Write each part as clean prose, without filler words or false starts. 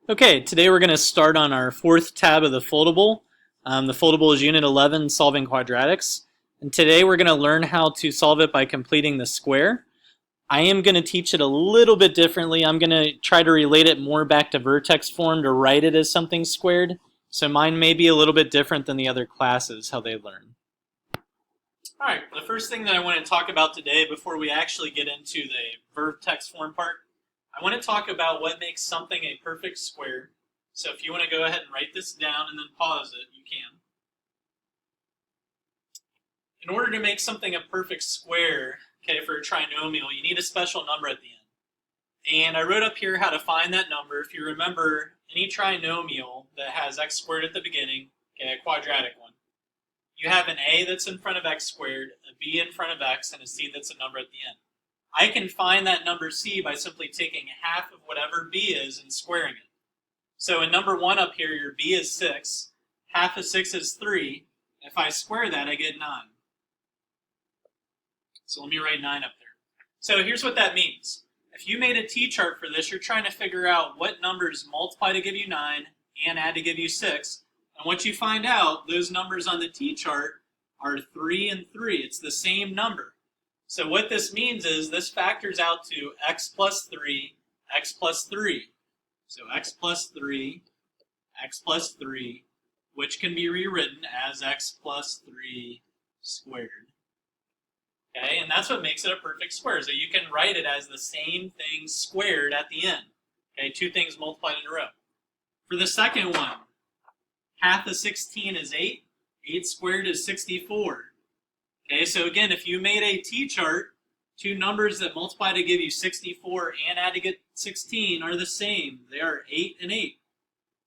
Okay, today we're going to start on our fourth tab of the foldable. The foldable is Unit 11, Solving Quadratics. And today we're going to learn how to solve it by completing the square. I am going to teach it a little bit differently. I'm going to try to relate it more back to vertex form to write it as something squared. So mine may be a little bit different than the other classes, how they learn. Alright, the first thing that I want to talk about today before we actually get into the vertex form part, I want to talk about what makes something a perfect square. So if you want to go ahead and write this down and then pause it, you can. In order to make something a perfect square, okay, for a trinomial, you need a special number at the end. And I wrote up here how to find that number. If you remember, any trinomial that has x squared at the beginning, okay, a quadratic one, you have an a that's in front of x squared, a b in front of x, and a c that's a number at the end. I can find that number c by simply taking half of whatever b is and squaring it. So in number 1 up here, your b is 6, half of 6 is 3. If I square that, I get 9. So let me write 9 up there. So here's what that means. If you made a t-chart for this, you're trying to figure out what numbers multiply to give you 9 and add to give you 6. And what you find out, those numbers on the t-chart are 3 and 3. It's the same number. So what this means is this factors out to x plus 3, x plus 3. So x plus 3, x plus 3, which can be rewritten as x plus 3 squared. Okay, and that's what makes it a perfect square. So you can write it as the same thing squared at the end. Okay, two things multiplied in a row. For the second one, half of 16 is 8. 8 squared is 64. Okay, so again, if you made a t-chart, two numbers that multiply to give you 64 and add to get 16 are the same. They are 8 and 8.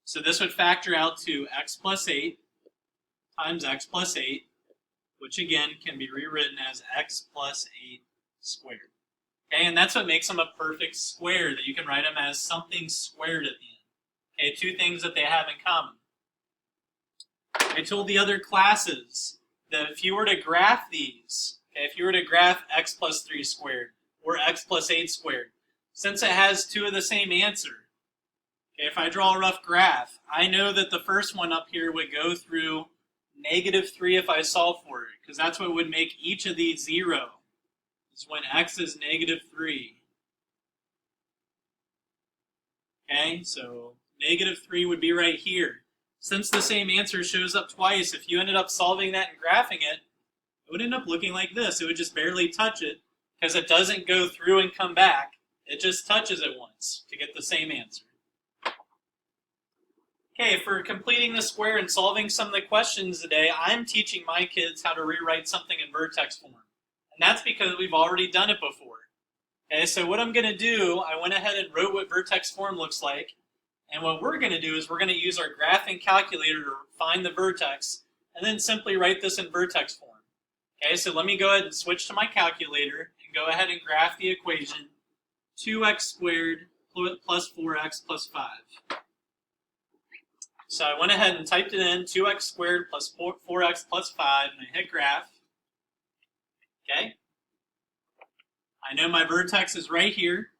So this would factor out to x plus 8 times x plus 8, which again can be rewritten as x plus 8 squared. Okay, and that's what makes them a perfect square, that you can write them as something squared at the end. Okay, two things that they have in common. I told the other classes that if you were to graph these, okay, if you were to graph x plus 3 squared or x plus 8 squared, since it has two of the same answer, okay, if I draw a rough graph, I know that the first one up here would go through -3 if I solve for it, because that's what would make each of these 0, is when x is -3. Okay, so -3 would be right here. Since the same answer shows up twice, if you ended up solving that and graphing it, it would end up looking like this. It would just barely touch it, because it doesn't go through and come back. It just touches it once to get the same answer. Okay, for completing the square and solving some of the questions today, I'm teaching my kids how to rewrite something in vertex form. And that's because we've already done it before. Okay, so what I'm going to do, I went ahead and wrote what vertex form looks like. And what we're going to do is we're going to use our graphing calculator to find the vertex, and then simply write this in vertex form. Okay, so let me go ahead and switch to my calculator and go ahead and graph the equation 2x squared plus 4x plus 5. So I went ahead and typed it in, 2x squared plus 4x plus 5, and I hit graph. Okay. I know my vertex is right here.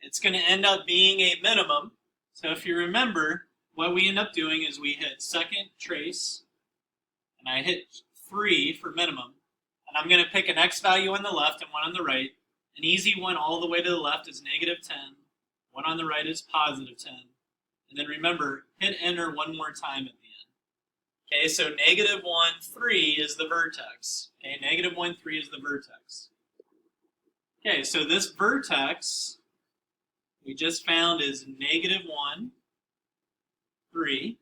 It's going to end up being a minimum. So if you remember, what we end up doing is we hit second trace, and I hit 3 for minimum. And I'm going to pick an x value on the left and one on the right. An easy one all the way to the left is -10. One on the right is +10. And then remember, hit enter one more time at the end. Okay, so -1, 3 is the vertex. Okay, -1, 3 is the vertex. Okay, so this vertex we just found is -1, 3.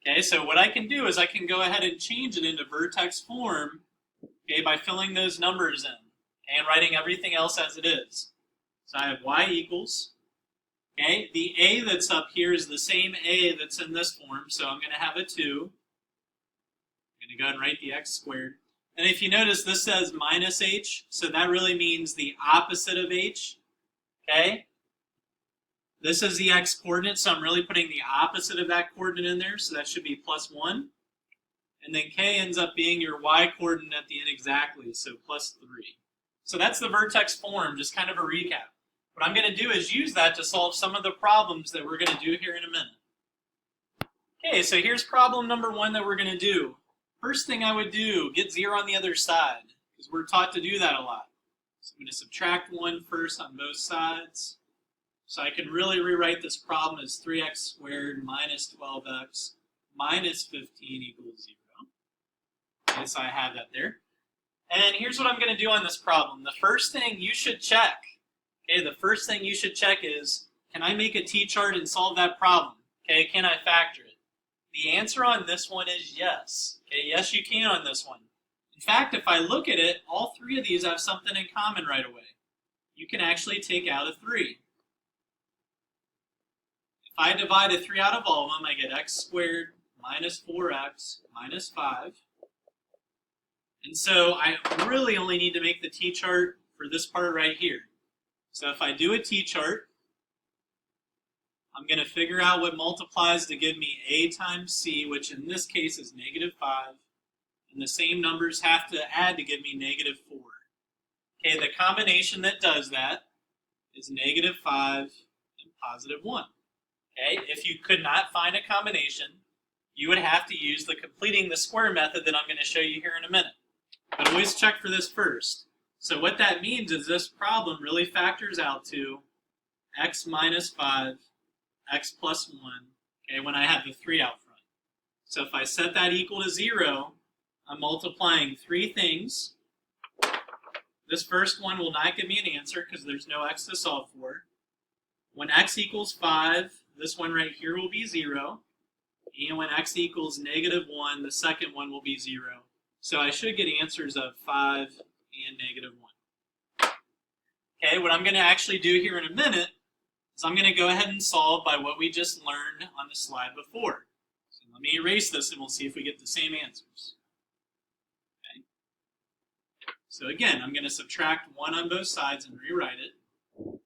Okay, so what I can do is I can go ahead and change it into vertex form, okay, by filling those numbers in, okay, and writing everything else as it is. So I have y equals, okay, the a that's up here is the same a that's in this form, so I'm going to have a 2. I'm going to go ahead and write the x squared. And if you notice, this says minus h, so that really means the opposite of h, okay? This is the x coordinate, so I'm really putting the opposite of that coordinate in there, so that should be +1. And then k ends up being your y coordinate at the end exactly, so +3. So that's the vertex form, just kind of a recap. what I'm going to do is use that to solve some of the problems that we're going to do here in a minute. Okay, so here's problem number 1 that we're going to do. First thing I would do, get 0 on the other side, because we're taught to do that a lot. So I'm going to subtract 1 first on both sides. So I can really rewrite this problem as 3x squared minus 12x minus 15 equals 0. Okay, so I have that there. And here's what I'm going to do on this problem. The first thing you should check, okay, the first thing you should check is, can I make a t-chart and solve that problem? Okay, can I factor it? The answer on this one is yes. Okay, yes you can on this one. In fact, if I look at it, all 3 of these have something in common right away. You can actually take out a 3. If I divide a 3 out of all of them, I get x squared minus 4x minus 5. And so I really only need to make the t-chart for this part right here. So if I do a t-chart, I'm going to figure out what multiplies to give me a times c, which in this case is negative 5. And the same numbers have to add to give me negative 4. Okay, the combination that does that is negative 5 and positive 1. Okay, if you could not find a combination, you would have to use the completing the square method that I'm going to show you here in a minute. But always check for this first. So what that means is this problem really factors out to x minus 5, x plus 1, okay, when I have the 3 out front. So if I set that equal to 0, I'm multiplying 3 things. This first one will not give me an answer because there's no x to solve for. When x equals 5, this one right here will be 0. And when x equals negative 1, the second one will be 0. So I should get answers of 5 and negative 1. Okay, what I'm going to actually do here in a minute is I'm going to go ahead and solve by what we just learned on the slide before. So let me erase this and we'll see if we get the same answers. Okay. So again, I'm going to subtract 1 on both sides and rewrite it.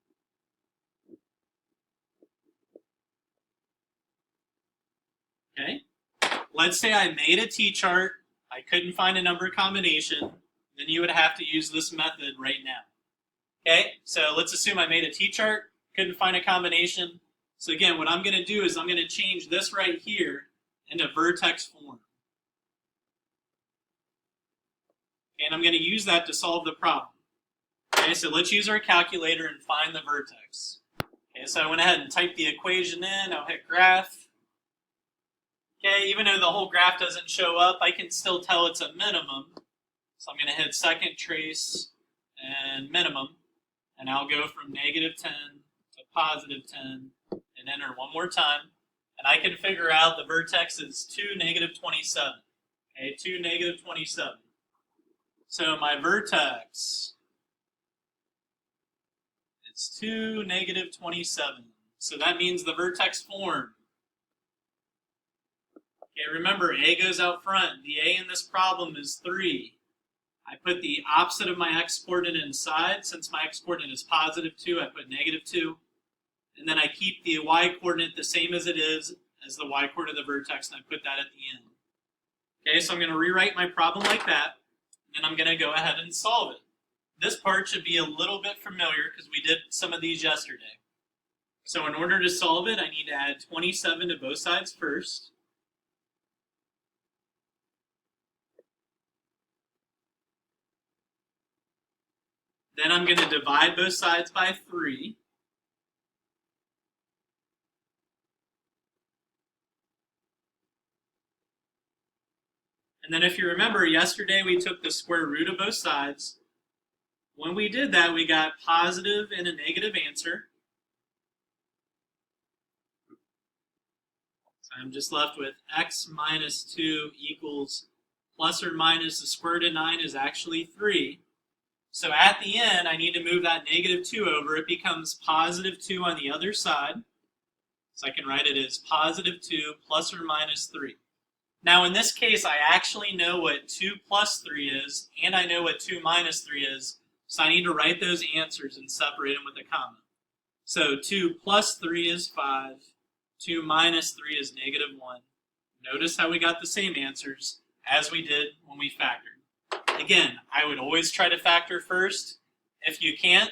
Okay. Let's say I made a t-chart. I couldn't find a number combination, then you would have to use this method right now. Okay, so let's assume I made a t-chart, couldn't find a combination. So again, what I'm going to do is I'm going to change this right here into vertex form. Okay, and I'm going to use that to solve the problem. Okay, so let's use our calculator and find the vertex. Okay, so I went ahead and typed the equation in, I'll hit graph. Okay, even though the whole graph doesn't show up, I can still tell it's a minimum. So I'm going to hit second trace and minimum, and I'll go from negative 10 to positive 10 and enter one more time. And I can figure out the vertex is 2, negative 27. Okay, 2, negative 27. So my vertex is 2, negative 27. So that means the vertex form. Okay, remember, a goes out front. The a in this problem is 3. I put the opposite of my x-coordinate inside. Since my x-coordinate is positive 2, I put negative 2. And then I keep the y-coordinate the same as it is as the y-coordinate of the vertex, and I put that at the end. Okay, so I'm going to rewrite my problem like that, and then I'm going to go ahead and solve it. This part should be a little bit familiar because we did some of these yesterday. So in order to solve it, I need to add 27 to both sides first. Then I'm going to divide both sides by 3. And then if you remember, yesterday we took the square root of both sides. When we did that, we got positive and a negative answer. So I'm just left with x minus 2 equals plus or minus the square root of 9 is actually 3. So at the end, I need to move that negative 2 over. It becomes positive 2 on the other side. So I can write it as positive 2 plus or minus 3. Now in this case, I actually know what 2 plus 3 is, and I know what 2 minus 3 is. So I need to write those answers and separate them with a comma. So 2 plus 3 is 5. 2 minus 3 is negative 1. Notice how we got the same answers as we did when we factored. Again, I would always try to factor first. If you can't,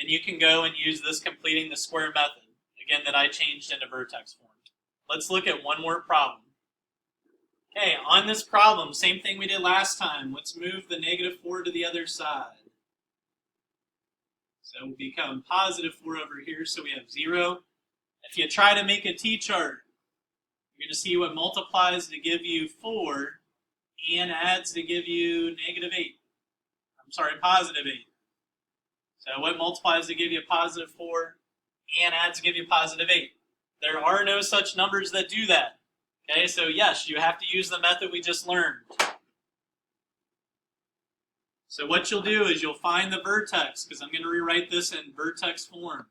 and you can go and use this completing the square method, again, that I changed into vertex form. Let's look at one more problem. Okay, on this problem, same thing we did last time. Let's move the -4 to the other side. So it will become +4 over here, so we have 0. If you try to make a t-chart, you're going to see what multiplies to give you 4 and adds to give you -8. I'm sorry, +8. So what multiplies to give you +4 and adds to give you +8? There are no such numbers that do that. Okay, so yes, you have to use the method we just learned. So what you'll do is you'll find the vertex, because I'm going to rewrite this in vertex form.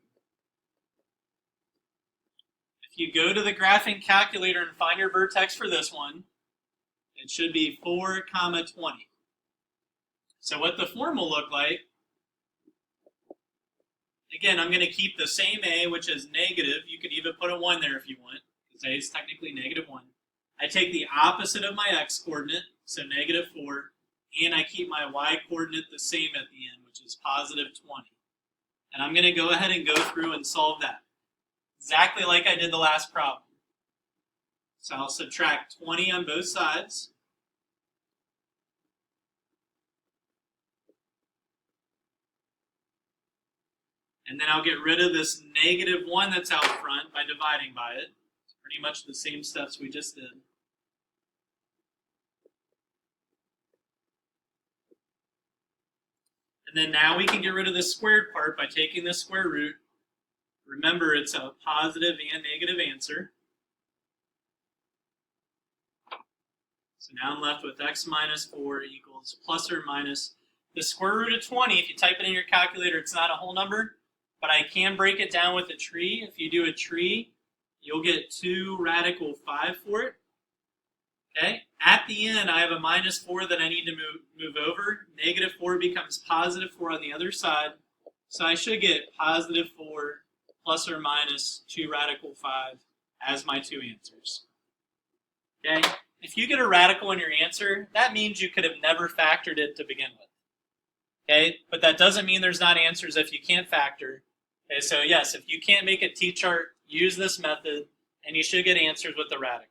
If you go to the graphing calculator and find your vertex for this one, it should be 4, 20. So what the form will look like, again, I'm going to keep the same a, which is negative. You could even put a 1 there if you want, because a is technically -1. I take the opposite of my x coordinate, so -4, and I keep my y coordinate the same at the end, which is +20. And I'm going to go ahead and go through and solve that, exactly like I did the last problem. So I'll subtract 20 on both sides. And then I'll get rid of this -1 that's out front by dividing by it. It's pretty much the same steps we just did. And then now we can get rid of the squared part by taking the square root. Remember, it's a positive and negative answer. So now I'm left with x minus 4 equals plus or minus the square root of 20. If you type it in your calculator, it's not a whole number, but I can break it down with a tree. If you do a tree, you'll get 2 radical 5 for it. Okay. At the end, I have a -4 that I need to move over. -4 becomes +4 on the other side. So I should get +4 plus or minus 2 radical 5 as my 2 answers. Okay. If you get a radical in your answer, that means you could have never factored it to begin with. Okay. But that doesn't mean there's not answers if you can't factor. Okay. So yes, if you can't make a t-chart, use this method, and you should get answers with the radical.